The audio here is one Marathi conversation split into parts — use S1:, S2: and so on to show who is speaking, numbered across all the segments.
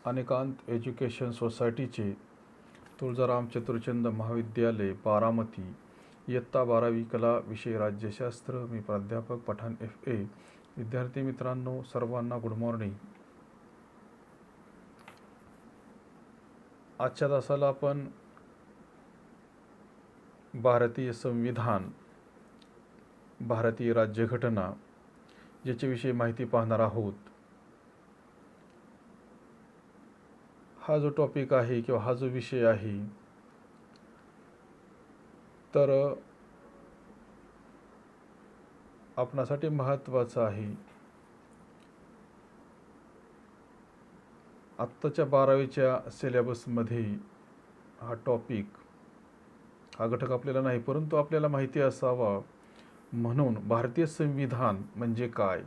S1: अनेकांत एज्युकेशन सोसायटीचे तुळजाराम चतुरचंद महाविद्यालय बारामती इयत्ता 12वी कला विषय राज्यशास्त्र. मी प्राध्यापक पठाण FA. विद्यार्थी मित्रांनो, सर्वांना गुड मॉर्निंग. आजच्या तासाला आपण भारतीय संविधान, भारतीय राज्यघटना याच्याविषयी माहिती पाहणार आहोत. हा जो टॉपिक आहे किंवा हा जो विषय आहे तर आपणासाठी महत्त्वाचा आहे. आत्ताच्या 12वीच्या सिलेबसमध्ये हा टॉपिक, हा घटक आपल्याला नाही, परंतु आपल्याला माहिती असावा म्हणून भारतीय संविधान म्हणजे काय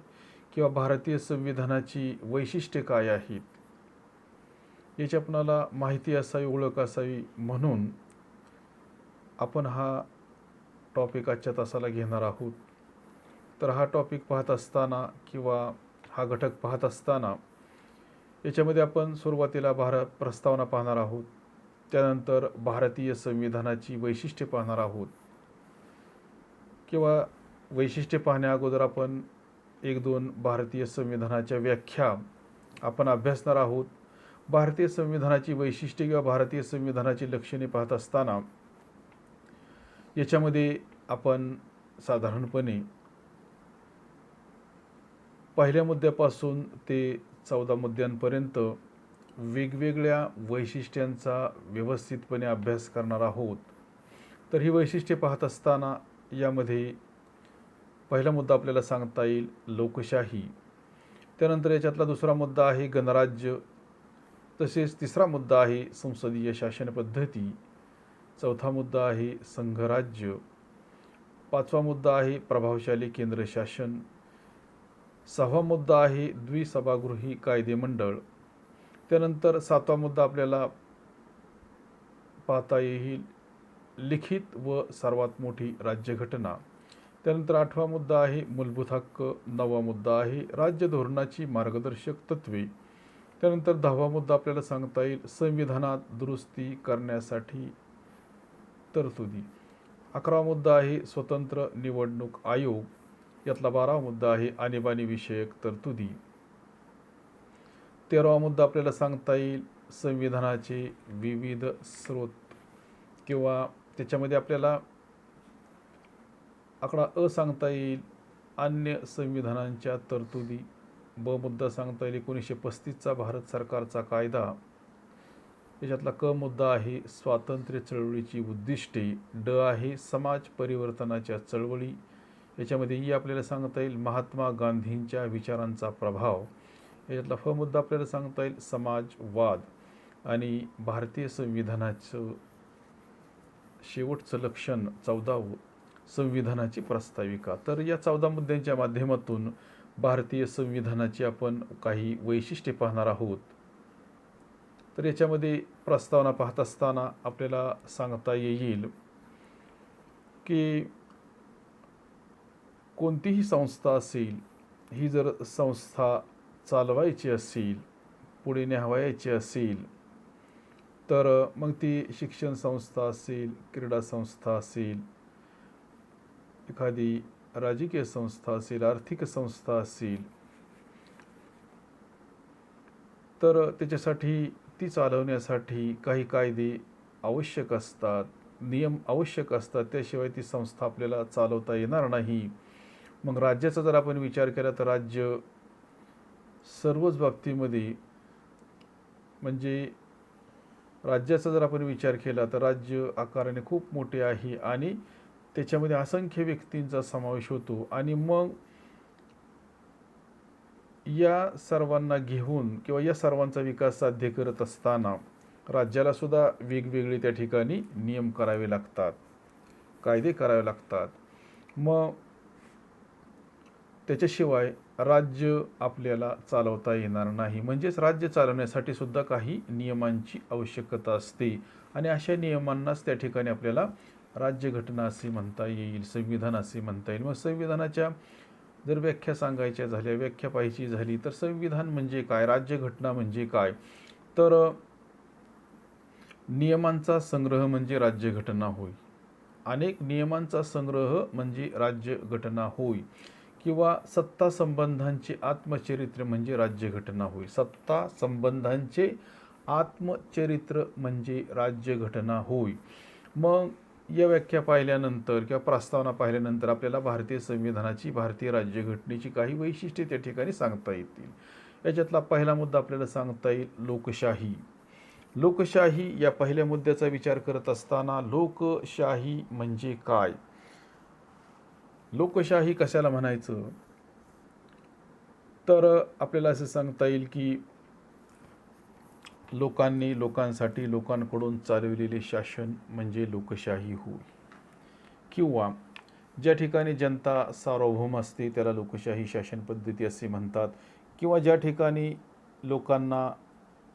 S1: किंवा भारतीय संविधानाची वैशिष्ट्ये काय आहेत याची आपणाला माहिती असावी, ओळख असावी म्हणून आपण हा टॉपिक आजच्या तासाला घेणार आहोत. तर हा टॉपिक पाहत असताना किंवा हा घटक पाहत असताना याच्यामध्ये आपण सुरुवातीला प्रस्तावना पाहणार आहोत, त्यानंतर भारतीय संविधानाची वैशिष्ट्ये पाहणार आहोत किंवा वैशिष्ट्ये पाहण्या अगोदर आपण 1-2 भारतीय संविधानाच्या व्याख्या आपण अभ्यासणार आहोत. भारतीय संविधानाची वैशिष्ट्ये किंवा भारतीय संविधानाची लक्षणे पाहत असताना याच्यामध्ये आपण साधारणपणे पहिल्या मुद्द्यापासून ते 14 मुद्द्यांपर्यंत वेगवेगळ्या वैशिष्ट्यांचा व्यवस्थितपणे अभ्यास करणार आहोत. तर ही वैशिष्ट्ये पाहत असताना यामध्ये पहिला मुद्दा आपल्याला सांगता येईल लोकशाही, त्यानंतर याच्यातला दुसरा मुद्दा आहे गणराज्य, तसेच तिसरा मुद्दा आहे संसदीय शासन पद्धती, चौथा मुद्दा आहे संघराज्य, पाचवा मुद्दा आहे प्रभावशाली केंद्र शासन, सहावा मुद्दा आहे द्विसभागृही कायदेमंडळ, त्यानंतर सातवा मुद्दा आपल्याला पाहता येईल लिखित व सर्वात मोठी राज्यघटना, त्यानंतर आठवा मुद्दा आहे मूलभूत हक्क, नववा मुद्दा आहे राज्य धोरणाची मार्गदर्शक तत्वे, त्यानंतर 10वा मुद्दा आपल्याला सांगता येईल संविधानात दुरुस्ती करण्यासाठी तरतुदी, 11वा मुद्दा आहे स्वतंत्र निवडणूक आयोग, यातला 12वा मुद्दा आहे आणीबाणी विषयक तरतुदी, 13वा मुद्दा आपल्याला सांगता येईल संविधानाचे विविध स्रोत किंवा त्याच्यामध्ये आपल्याला आकडा अ सांगता येईल अन्य संविधानांच्या तरतुदी, ब मुद्दा सांगता येईल 1935चा भारत सरकारचा कायदा, याच्यातला क मुद्दा आहे स्वातंत्र्य चळवळीची उद्दिष्टे, ड आहे समाज परिवर्तनाच्या चळवळी, याच्यामध्ये ई आपल्याला सांगता येईल महात्मा गांधींच्या विचारांचा प्रभाव, याच्यातला फ मुद्दा आपल्याला सांगता येईल समाजवाद, आणि भारतीय संविधानाचं शेवटचं लक्षण 14वं संविधानाची प्रास्ताविका. तर या 14 मुद्द्यांच्या माध्यमातून भारतीय संविधानाची आपण काही वैशिष्ट्ये पाहणार आहोत. तर याच्यामध्ये प्रस्तावना पाहत असताना आपल्याला सांगता येईल की कोणतीही संस्था असेल, ही जर संस्था चालवायची असेल, पुढे न्यावायची असेल, तर मग ती शिक्षण संस्था असेल, क्रीडा संस्था असेल, एखादी राजकीय संस्था असेल, आर्थिक संस्था असेल, तर त्याच्यासाठी ती चालवण्यासाठी काही कायदे आवश्यक असतात, नियम आवश्यक असतात, त्याशिवाय ती संस्था आपल्याला चालवता येणार नाही. मग राज्याचा जर आपण विचार केला तर राज्य सर्वच बाबतीमध्ये, म्हणजे राज्याचा जर आपण विचार केला तर राज्य आकाराने खूप मोठे आहे आणि त्याच्यामध्ये असंख्य व्यक्तींचा समावेश होतो, आणि मग या सर्वांना घेऊन किंवा या सर्वांचा विकास साध्य करत असताना राज्याला सुद्धा वेगवेगळे त्या ठिकाणी नियम करावे लागतात, कायदे करावे लागतात. मग त्याच्याशिवाय राज्य आपल्याला चालवता येणार नाही. म्हणजेच राज्य चालवण्यासाठी सुद्धा काही नियमांची आवश्यकता असते, आणि अशा नियमांनाच त्या ठिकाणी आपल्याला राज्यघटना असे म्हणता येईल, संविधान असे म्हणता येईल. मग संविधानाच्या जर व्याख्या सांगायच्या झाल्या, व्याख्या पाहायची झाली तर संविधान म्हणजे काय, राज्यघटना म्हणजे काय, तर नियमांचा संग्रह म्हणजे राज्यघटना होय. अनेक नियमांचा संग्रह म्हणजे राज्यघटना होय. किंवा सत्ता संबंधांचे आत्मचरित्र म्हणजे राज्यघटना होय. सत्ता संबंधांचे आत्मचरित्र म्हणजे राज्यघटना होय. मग या व्याख्या पाहिल्यानंतर किंवा प्रस्तावना पाहिल्यानंतर आपल्याला भारतीय संविधानाची, भारतीय राज्यघटनेची काही वैशिष्ट्ये त्या ठिकाणी सांगता येतील. याच्यातला पहिला मुद्दा आपल्याला सांगता येईल लोकशाही. लोकशाही या पहिल्या मुद्द्याचा विचार करत असताना लोकशाही म्हणजे काय, लोकशाही कशाला म्हणायचं, तर आपल्याला असं सांगता येईल की लोकांनी, लोकांसाठी, लोकांकडून चालविलेले शासन म्हणजे लोकशाही होय. किंवा ज्या ठिकाणी जनता सार्वभौम असते त्याला लोकशाही शासन पद्धती असे म्हणतात. किंवा ज्या ठिकाणी लोकांना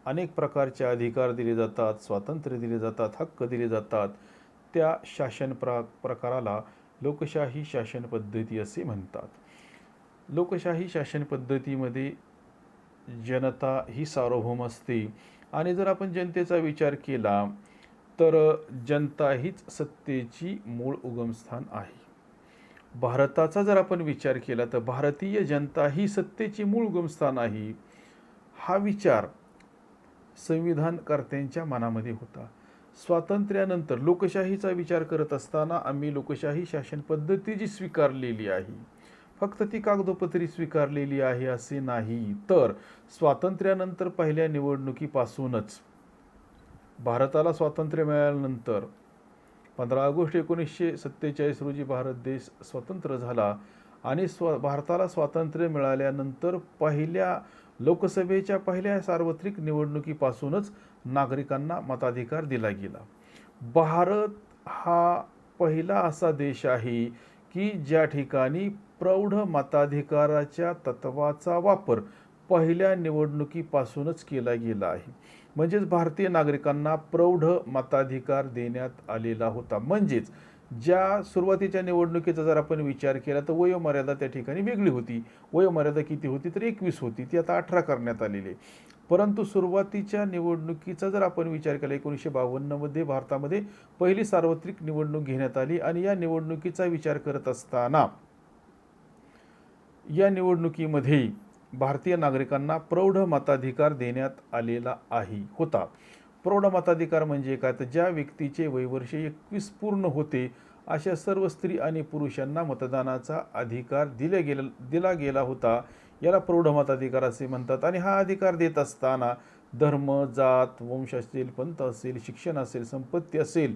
S1: अनेक प्रकारचे अधिकार दिले जातात, स्वातंत्र्य दिले जातात, हक्क दिले जातात, त्या शासन प्रकाराला लोकशाही शासन पद्धती असे म्हणतात. लोकशाही शासन पद्धतीमध्ये जनता ही सार्वभौम असते आणि जर आपण जनतेचा विचार केला तर जनता हीच सत्तेची मूळ उगमस्थान आहे. भारताचा जर आपण विचार केला तर भारतीय जनता ही सत्तेची मूळ उगमस्थान आहे. हा विचार संविधानकर्त्यांच्या मनामध्ये होता. स्वातंत्र्यानंतर लोकशाहीचा विचार करत असताना आम्ही लोकशाही शासन पद्धती जी स्वीकारलेली आहे, फक्त ती कागदोपत्री स्वीकारलेली आहे असे नाही, तर स्वातंत्र्यानंतर पहिल्या निवडणुकीपासूनच भारताला स्वातंत्र्य मिळाल्यानंतर 15 ऑगस्ट 1947 रोजी भारत देश स्वतंत्र झाला आणि भारताला स्वातंत्र्य मिळाल्यानंतर पहिल्या लोकसभेच्या पहिल्या सार्वत्रिक निवडणुकीपासूनच नागरिकांना मताधिकार दिला गेला. भारत हा पहिला असा देश आहे की ज्या ठिकाणी प्रौढ मताधिकाराच्या तत्वाचा वापर पहिल्या निवडणुकीपासूनच केला गेला आहे. म्हणजेच भारतीय नागरिकांना प्रौढ मताधिकार देण्यात आलेला होता. म्हणजेच ज्या सुरुवातीच्या निवडणुकीचा जर आपण विचार केला तर वयोमर्यादा त्या ठिकाणी वेगळी होती. वयोमर्यादा किती होती तर 21 होती, ती आता 18 करण्यात आलेली. परंतु सुरुवातीच्या निवडणुकीचा जर आपण विचार केला 1952 भारतामध्ये पहिली सार्वत्रिक निवडणूक घेण्यात आली आणि या निवडणुकीचा विचार करत असताना या निवडणुकीमध्ये भारतीय नागरिकांना प्रौढ मताधिकार देण्यात आलेला होता. प्रौढ मताधिकार म्हणजे काय, तर ज्या व्यक्तीचे वयवर्ष 21 पूर्ण होते अशा सर्व स्त्री आणि पुरुषांना मतदानाचा अधिकार दिला गेला होता. याला प्रौढ मताधिकार असे म्हणतात. आणि हा अधिकार देत असताना धर्म, जात, वंश असेल, पंथ असेल, शिक्षण असेल, संपत्ती असेल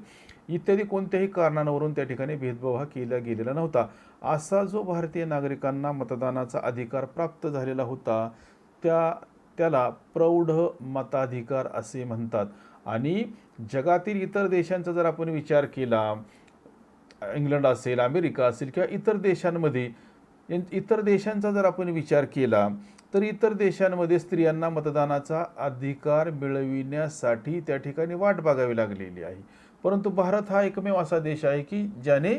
S1: इत्यादी कोणत्याही कारणांवरून त्या ठिकाणी भेदभाव हा केला गेलेला नव्हता. असा जो भारतीय नागरिकांना मतदानाचा अधिकार प्राप्त झालेला होता त्याला प्रौढ मताधिकार असे म्हणतात. आणि जगातील इतर देशांचा जर आपण विचार केला, इंग्लंड असेल, अमेरिका असेल किंवा इतर देशांचा जर आपण विचार केला तर इतर देशांमध्ये स्त्रियांना मतदानाचा अधिकार मिळविण्यासाठी त्या ठिकाणी वाट बघावी लागलेली आहे. परंतु भारत हा एकमेव असा देश आहे की ज्याने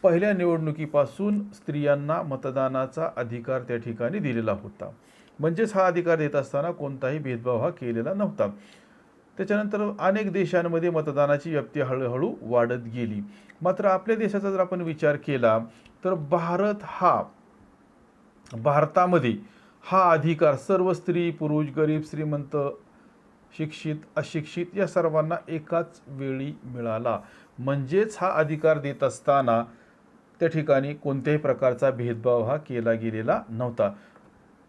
S1: पहिल्या निवडणुकीपासून स्त्रियांना मतदानाचा अधिकार त्या ठिकाणी दिलेला होता. म्हणजेच हा अधिकार देत असताना कोणताही भेदभाव हा केलेला नव्हता. त्याच्यानंतर अनेक देशांमध्ये मतदानाची व्याप्ती हळूहळू वाढत गेली. मात्र आपल्या देशाचा जर आपण विचार केला तर भारतामध्ये हा अधिकार सर्व स्त्री, पुरुष, गरीब, श्रीमंत, शिक्षित, अशिक्षित या सर्वांना एकाच वेळी मिळाला. म्हणजेच हा अधिकार देत असताना त्या ठिकाणी कोणत्याही प्रकारचा भेदभाव हा केला गेलेला नव्हता.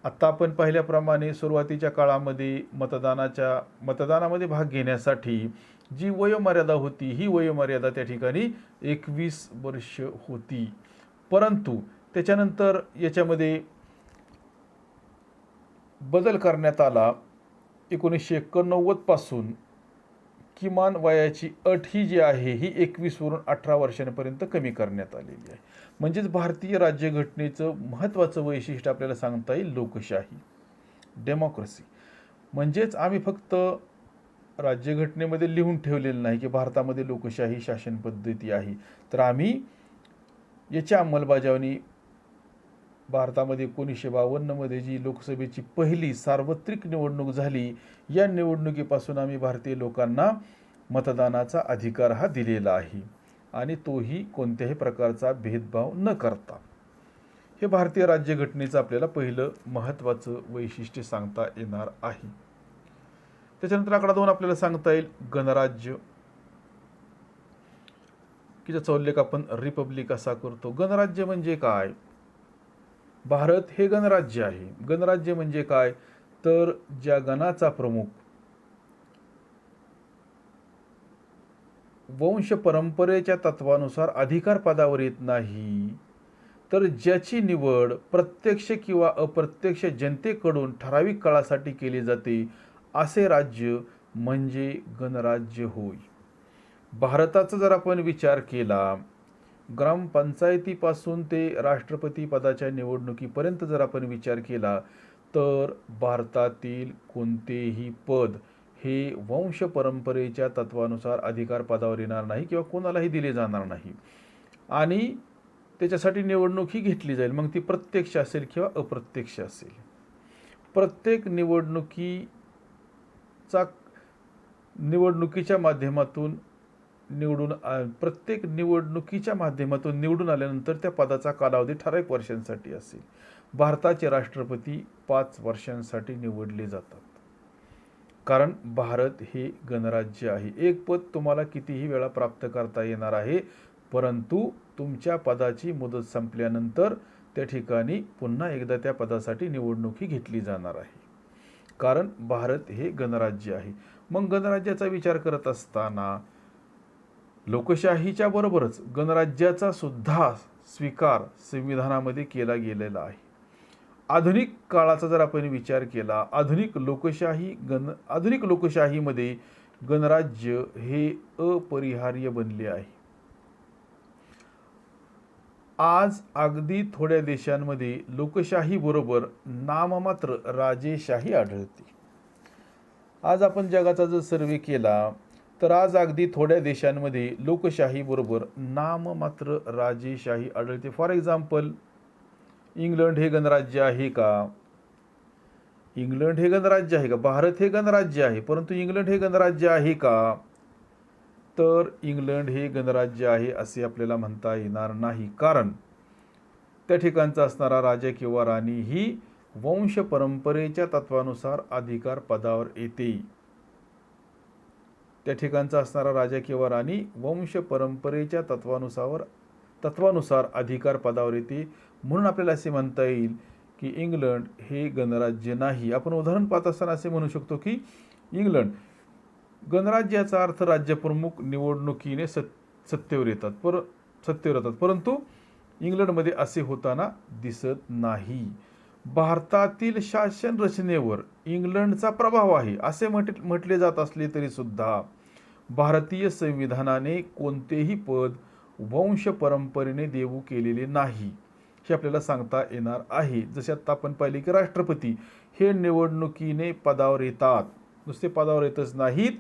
S1: आत्ता आपण पाहिल्याप्रमाणे सुरुवातीच्या काळामध्ये मतदानामध्ये भाग घेण्यासाठी जी वयोमर्यादा होती ही वयोमर्यादा त्या ठिकाणी 21 वर्ष होती. परंतु त्याच्यानंतर याच्यामध्ये बदल करण्यात आला. 1989 पासून किमान वयाची अट ही जी आहे ही 21 वरून 18 वर्षांपर्यंत कमी करण्यात आलेली आहे. म्हणजेच भारतीय राज्यघटनेचं महत्त्वाचं वैशिष्ट्य आपल्याला सांगता येईल लोकशाही, डेमोक्रेसी. म्हणजेच आम्ही फक्त राज्यघटनेमध्ये लिहून ठेवलेलं नाही की भारतामध्ये लोकशाही शासन पद्धती आहे, तर आम्ही याची अंमलबजावणी भारतामध्ये 1952मध्ये जी लोकसभेची पहिली सार्वत्रिक निवडणूक झाली, या निवडणुकीपासून आम्ही भारतीय लोकांना मतदानाचा अधिकार हा दिलेला आहे आणि तोही कोणत्याही प्रकारचा भेदभाव न करता. हे भारतीय राज्यघटनेचं आपल्याला पहिलं महत्त्वाचं वैशिष्ट्य सांगता येणार आहे. त्याच्यानंतर आकडा 2 आपल्याला सांगता येईल गणराज्य, की ज्याचा उल्लेख आपण रिपब्लिक असा करतो. गणराज्य म्हणजे काय? भारत हे गणराज्य आहे. गणराज्य म्हणजे काय? तर ज्या गणाचा प्रमुख वंश परंपरेच्या तत्वानुसार अधिकार पदावर येत नाही, तर ज्याची निवड प्रत्यक्ष किंवा अप्रत्यक्ष जनतेकडून ठराविक काळासाठी केली जाते, असे राज्य म्हणजे गणराज्य होय. भारताचा जर आपण विचार केला, ग्रामपंचायतीपासून ते राष्ट्रपती पदाच्या निवडणुकीपर्यंत जर आपण विचार केला, तर भारतातील कोणतेही पद हे वंश परंपरेच्या तत्वानुसार अधिकार पदावर येणार नाही किंवा कोणालाही दिले जाणार नाही आणि त्याच्यासाठी निवडणूक ही घेतली जाईल. मग ती प्रत्यक्ष असेल किंवा अप्रत्यक्ष असेल. प्रत्येक निवडणुकीच्या माध्यमातून निवडून आल्यानंतर त्या पदाचा कालावधी ठराविक वर्षांसाठी असेल. भारताचे राष्ट्रपती 5 वर्षांसाठी निवडले जातात, कारण भारत हे गणराज्य आहे. एक पद तुम्हाला कितीही वेळा प्राप्त करता येणार आहे, परंतु तुमच्या पदाची मुदत संपल्यानंतर त्या ठिकाणी पुन्हा एकदा त्या पदासाठी निवडणूक ही घेतली जाणार आहे, कारण भारत हे गणराज्य आहे. मग गणराज्याचा विचार करत असताना लोकशाहीच्या बरोबरच गणराज्याचा सुद्धा स्वीकार संविधानामध्ये केला गेलेला आहे. आधुनिक काळाचा जर आपण विचार केला, आधुनिक लोकशाहीमध्ये गणराज्य हे अपरिहार्य बनले आहे. आज अगदी थोड्या देशांमध्ये लोकशाही बरोबर नाममात्र राजेशाही आढळते. आज आपण जगाचा जर सर्वे केला, तर आज अगदी थोड्या देशांमध्ये लोकशाही बरोबर नाममात्र राजेशाही आढळते. फॉर एक्झाम्पल, इंग्लंड हे गणराज्य आहे का? इंग्लंड हे गणराज्य आहे का? भारत हे गणराज्य आहे, परंतु इंग्लंड हे गणराज्य आहे का? तर इंग्लंड हे गणराज्य आहे असे आपल्याला म्हणता येणार नाही, कारण त्या ठिकाणचा असणारा राजा किंवा राणी ही वंश परंपरेच्या तत्वानुसार अधिकार पदावर येते. त्या ठिकाणचा असणारा राजा किंवा राणी वंश परंपरेच्या तत्वानुसार अधिकार पदावर येते. म्हणून आपल्याला असे म्हणता येईल की इंग्लंड हे गणराज्य नाही. आपण उदाहरण पाहत असताना असे म्हणू शकतो की इंग्लंड गणराज्याचा अर्थ राज्यप्रमुख निवडणुकीने सत्तेवर येतात, परंतु इंग्लंडमध्ये असे होताना दिसत नाही. भारतातील शासन रचनेवर इंग्लंडचा प्रभाव आहे असे म्हटले जात असले तरी सुद्धा भारतीय संविधानाने कोणतेही पद वंश परंपरेने देऊ केलेले नाही हे आपल्याला सांगता येणार आहे. जसे आता आपण पाहिले की राष्ट्रपती हे निवडणुकीने पदावर येतात. नुसते पदावर येतच नाहीत,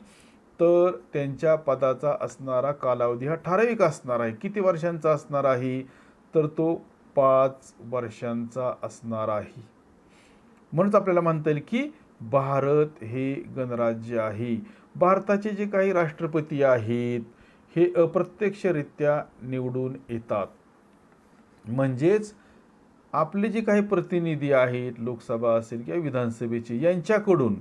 S1: तर त्यांच्या पदाचा असणारा कालावधी हा ठराविक असणार आहे. किती वर्षांचा असणार आहे? तर तो 5 वर्षांचा असणार आहे. म्हणूनच आपल्याला म्हणता येईल की भारत हे गणराज्य आहे. भारताचे जे काही राष्ट्रपती आहेत हे अप्रत्यक्षरित्या निवडून येतात. म्हणजेच आपले जे काही प्रतिनिधी आहेत, लोकसभा असेल किंवा विधानसभेचे, यांच्याकडून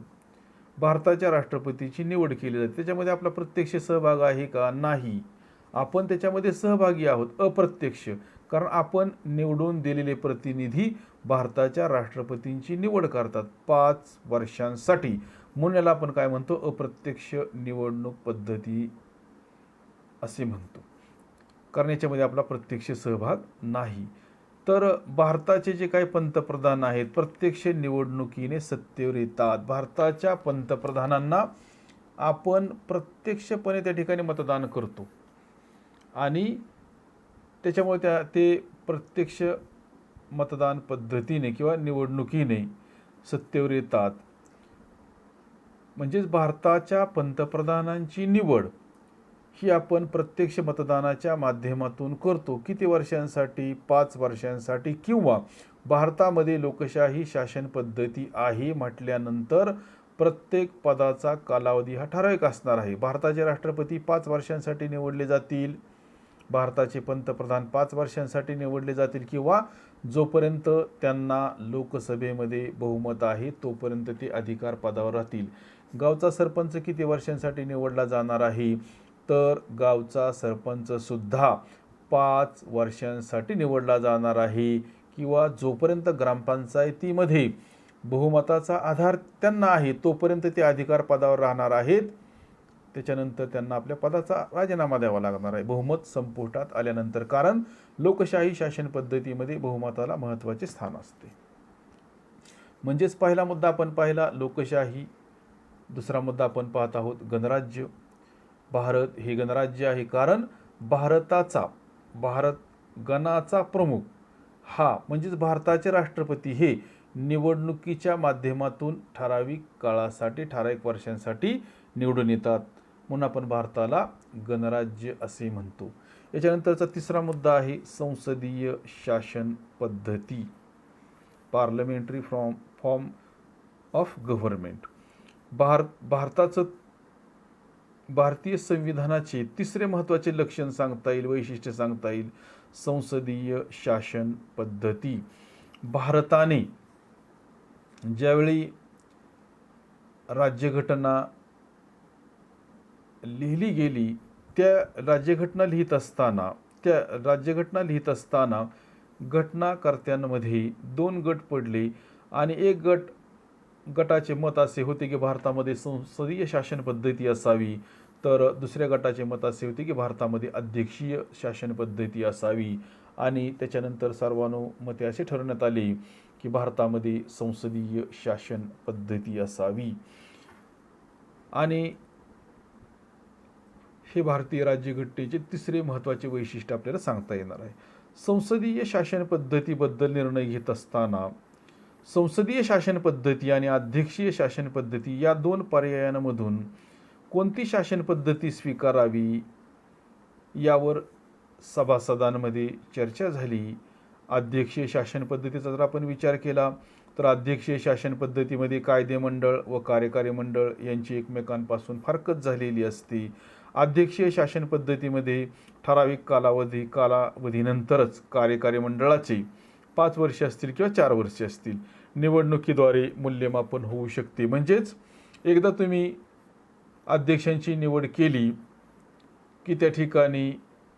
S1: भारताच्या राष्ट्रपतीची निवड केली जाते. त्याच्यामध्ये आपला प्रत्यक्ष सहभाग आहे का? नाही. आपण त्याच्यामध्ये सहभागी आहोत अप्रत्यक्ष, कारण आपण निवडून दिलेले प्रतिनिधी भारताच्या राष्ट्रपतींची निवड करतात 5 वर्षांसाठी. म्हणून याला आपण काय म्हणतो? अप्रत्यक्ष निवडणूक पद्धती असे म्हणतो, कारण याच्यामध्ये आपला प्रत्यक्ष सहभाग नाही. तर भारताचे जे काही पंतप्रधान आहेत प्रत्यक्ष निवडणुकीने सत्तेवर येतात. भारताच्या पंतप्रधानांना आपण प्रत्यक्षपणे त्या ठिकाणी मतदान करतो आणि त्याच्यामुळे ते प्रत्यक्ष मतदान पद्धतीने किंवा निवडणुकीने सत्तेवर येतात. म्हणजेच भारताच्या पंतप्रधानांची निवड ही आपण प्रत्यक्ष मतदानाच्या माध्यमातून करतो. किती वर्षांसाठी? 5 वर्षांसाठी किंवा भारतामध्ये लोकशाही शासन पद्धती आहे म्हटल्यानंतर प्रत्येक पदाचा कालावधी हा ठराविक असणार आहे. भारताचे राष्ट्रपती 5 वर्षांसाठी निवडले जातील, भारताचे पंतप्रधान 5 वर्षांसाठी निवडले जातील किंवा जोपर्यंत त्यांना लोकसभेमध्ये बहुमत आहे तोपर्यंत ते अधिकार पदावर राहतील. गावचा सरपंच किती वर्षांसाठी निवडला जाणार आहे, तर गावचा सरपंच सुद्धा 5 वर्षांसाठी निवडला जाणार आहे किंवा जोपर्यंत ग्रामपंचायतीमध्ये बहुमताचा आधार त्यांना आहे तोपर्यंत ते अधिकार पदावर राहणार आहेत. त्याच्यानंतर त्यांना आपल्या पदाचा राजीनामा द्यावा लागणार आहे बहुमत संपुष्टात आल्यानंतर, कारण लोकशाही शासन पद्धतीमध्ये बहुमताला महत्त्वाचे स्थान असते. म्हणजेच पहिला मुद्दा आपण पाहिला लोकशाही, दुसरा मुद्दा आपण पाहत आहोत गणराज्य. भारत हे गणराज्य आहे कारण भारत गणाचा प्रमुख हा म्हणजेच भारताचे राष्ट्रपती हे निवडणुकीच्या माध्यमातून ठराविक काळासाठी ठराविक वर्षांसाठी निवडून येतात, म्हणून आपण भारताला गणराज्य असे म्हणतो. याच्यानंतरचा तिसरा मुद्दा आहे संसदीय शासन पद्धती, पार्लमेंटरी फॉर्म ऑफ गव्हर्नमेंट. भारतीय संविधानाचे तिसरे महत्त्वाचे लक्षण सांगता येईल, वैशिष्ट्य सांगता येईल संसदीय शासन पद्धती. भारताने ज्यावेळी राज्यघटना लिहिली गेली त्या राज्यघटना लिहित असताना घटनाकर्त्यांमध्ये 2 गट पडले आणि एक गटाचे मत असे होते की भारतामध्ये संसदीय शासन पद्धती असावी, तर दुसऱ्या गटाचे मत असे होते की भारतामध्ये अध्यक्षीय शासन पद्धती असावी. आणि त्याच्यानंतर सर्वानुमते असे ठरवण्यात आले की भारतामध्ये संसदीय शासन पद्धती असावी. आणि हे भारतीय राज्यघटनेचे तिसरे महत्त्वाचे वैशिष्ट्य आपल्याला सांगता येणार आहे. संसदीय शासन पद्धतीबद्दल निर्णय घेत असताना संसदीय शासन पद्धती आणि अध्यक्षीय शासन पद्धती या 2 पर्यायांमधून कोणती शासन पद्धती स्वीकारावी यावर सभासदांमध्ये चर्चा झाली. अध्यक्षीय शासन पद्धतीचा जर आपण विचार केला तर अध्यक्षीय शासन पद्धतीमध्ये कायदेमंडळ व कार्यकारी मंडळ यांची एकमेकांपासून फारकत झालेली असते. अध्यक्षीय शासन पद्धतीमध्ये ठराविक कालावधीनंतरच कार्यकारी मंडळाचे 5 वर्षे असतील किंवा 4 वर्षे असतील निवडणुकीद्वारे मूल्यमापन होऊ शकते. म्हणजेच एकदा तुम्ही अध्यक्षांची निवड केली की त्या ठिकाणी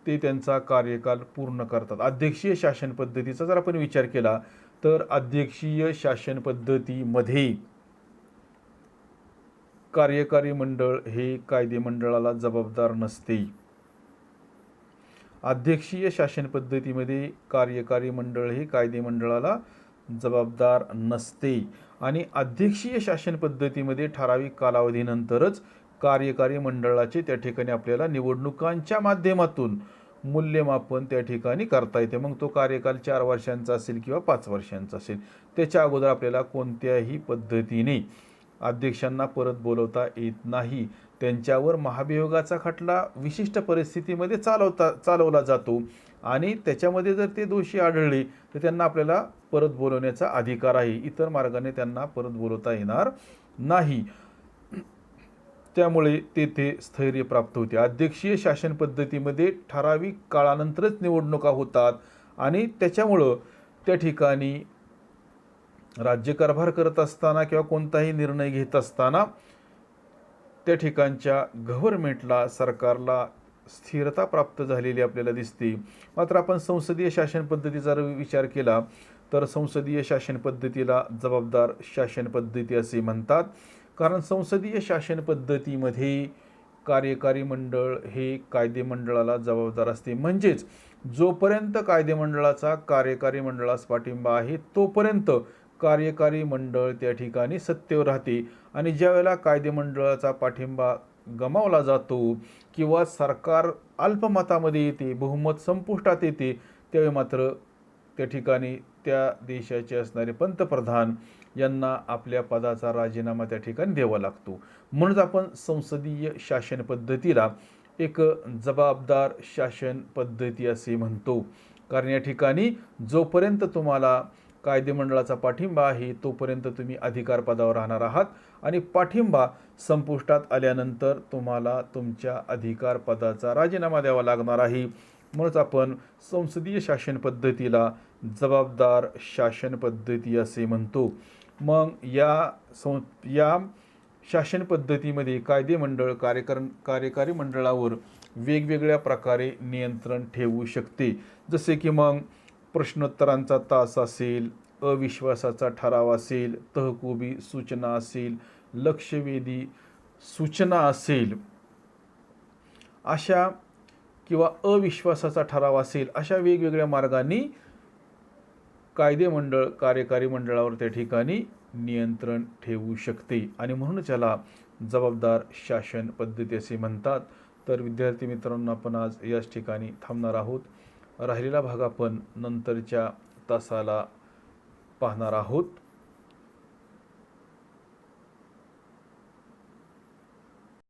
S1: ते त्यांचा कार्यकाल पूर्ण करतात. अध्यक्षीय शासन पद्धतीचा जर आपण विचार केला तर अध्यक्षीय शासन पद्धतीमध्ये कार्यकारी मंडळ हे कायदेमंडळाला जबाबदार नसते. अध्यक्षीय शासन पद्धतीमध्ये कार्यकारी मंडळ हे कायदेमंडळाला जबाबदार नसते आणि अध्यक्षीय शासन पद्धतीमध्ये ठराविक कालावधीनंतरच कार्यकारी मंडळाचे त्या ठिकाणी आपल्याला निवडणुकांच्या माध्यमातून मूल्यमापन त्या ठिकाणी करता येते. मग तो कार्यकाल 4 वर्षांचा असेल किंवा 5 वर्षांचा असेल. त्याच्या अगोदर आपल्याला कोणत्याही पद्धतीने अध्यक्षांना परत बोलवता येत नाही. त्यांच्यावर महाभियोगाचा खटला विशिष्ट परिस्थितीमध्ये चालवला जातो आणि त्याच्यामध्ये जर ते दोषी आढळले तर त्यांना आपल्याला परत बोलवण्याचा अधिकार आहे. इतर मार्गाने त्यांना परत बोलवता येणार नाही. त्यामुळे तेथे स्थैर्य प्राप्त होते. अध्यक्षीय शासन पद्धतीमध्ये ठराविक काळानंतरच निवडणुका होतात आणि त्याच्यामुळं त्या ठिकाणी राज्यकारभार करत असताना किंवा कोणताही निर्णय घेत असताना त्या ठिकाणच्या गव्हर्नमेंटला, सरकारला स्थिरता प्राप्त झालेली आपल्याला दिसते. मात्र आपण संसदीय शासन पद्धतीचा विचार केला तर संसदीय शासन पद्धतीला जबाबदार शासन पद्धती असे म्हणतात, कारण संसदीय शासन पद्धतीमध्ये कार्यकारी मंडळ हे कायदेमंडळाला जबाबदार असते. म्हणजेच जोपर्यंत कायदेमंडळाचा कार्यकारी मंडळास पाठिंबा आहे तोपर्यंत कार्यकारी मंडळ त्या ठिकाणी सत्तेवर राहते आणि ज्यावेळेला कायदेमंडळाचा पाठिंबा गमावला जातो किंवा सरकार अल्पमतामध्ये येते, बहुमत संपुष्टात येते, त्यावेळी मात्र त्या ठिकाणी त्या देशाचे असणारे पंतप्रधान यांना आपल्या पदाचा राजीनामा त्या ठिकाणी द्यावा लागतो. म्हणून आपण संसदीय शासन पद्धतीला एक जबाबदार शासन पद्धती असे म्हणतो, कारण या ठिकाणी जोपर्यंत तुम्हाला कायदेमंडळाचा पाठिंबा आहे तोपर्यंत तुम्ही अधिकार पदावर राहणार आहात आणि पाठिंबा संपुष्टात आल्यानंतर तुम्हाला तुमच्या अधिकार पदाचा राजीनामा द्यावा लागणार आहे. म्हणूनच आपण संसदीय शासन पद्धतीला जबाबदार शासन पद्धती असे म्हणतो. मग या शासन पद्धतीमध्ये कायदेमंडळ कार्यकारी मंडळावर वेगवेगळ्या प्रकारे नियंत्रण ठेवू शकते. जसे की मग प्रश्नोत्तरांचा तास असेल, अविश्वासाचा ठराव असेल, तहकुबी सूचना असेल, लक्षवेधी सूचना असेल, अशा किंवा अविश्वासाचा ठराव असेल, अशा वेगवेगळ्या मार्गांनी कायदेमंडळ कार्यकारी मंडळावर त्या ठिकाणी नियंत्रण ठेवू शकते आणि म्हणून त्याला जबाबदार शासन पद्धती असे म्हणतात. तर विद्यार्थी मित्रांनो, आपण आज याच ठिकाणी थांबणार आहोत. राहिलेला भाग आपण नंतरच्या तासाला पाहणार आहोत.